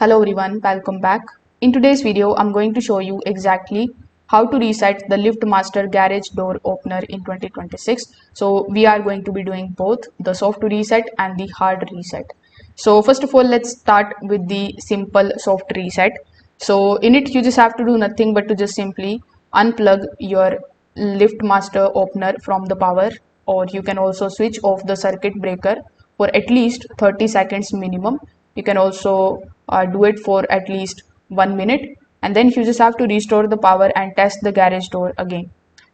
Hello everyone, welcome back. In today's video, I'm going to show you exactly how to reset the LiftMaster garage door opener in 2026. So we are going to be doing both the soft reset and the hard reset. So first of all, let's start with the simple soft reset. So in it, you just have to do nothing but to just simply unplug your LiftMaster opener from the power, or you can also switch off the circuit breaker for at least 30 seconds minimum. You can also do it for at least 1 minute, and then you just have to restore the power and test the garage door again.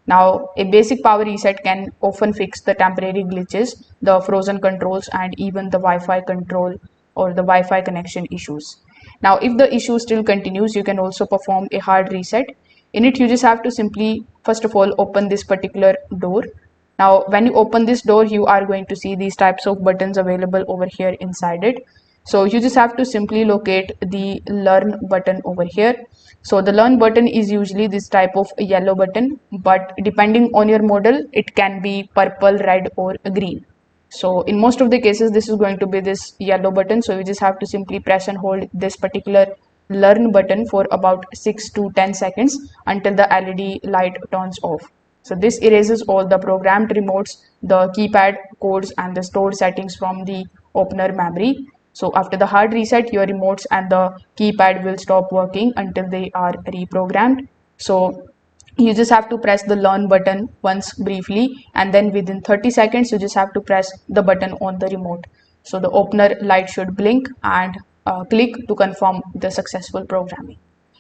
Now, a basic power reset can often fix the temporary glitches, the frozen controls, and even the Wi-Fi control or the Wi-Fi connection issues. Now, if the issue still continues, you can also perform a hard reset. In it, you just have to simply, first of all, open this particular door. Now, when you open this door, you are going to see these types of buttons available over here inside it. So you just have to simply locate the learn button over here. So the learn button is usually this type of yellow button, but depending on your model, it can be purple, red, or green. So in most of the cases, this is going to be this yellow button. So you just have to simply press and hold this particular learn button for about 6 to 10 seconds until the LED light turns off. So this erases all the programmed remotes, the keypad codes, and the stored settings from the opener memory. So after the hard reset, your remotes and the keypad will stop working until they are reprogrammed. So you just have to press the learn button once briefly, and then within 30 seconds, you just have to press the button on the remote. So the opener light should blink and click to confirm the successful programming.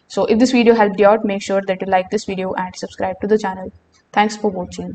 So if this video helped you out, make sure that you like this video and subscribe to the channel. Thanks for watching.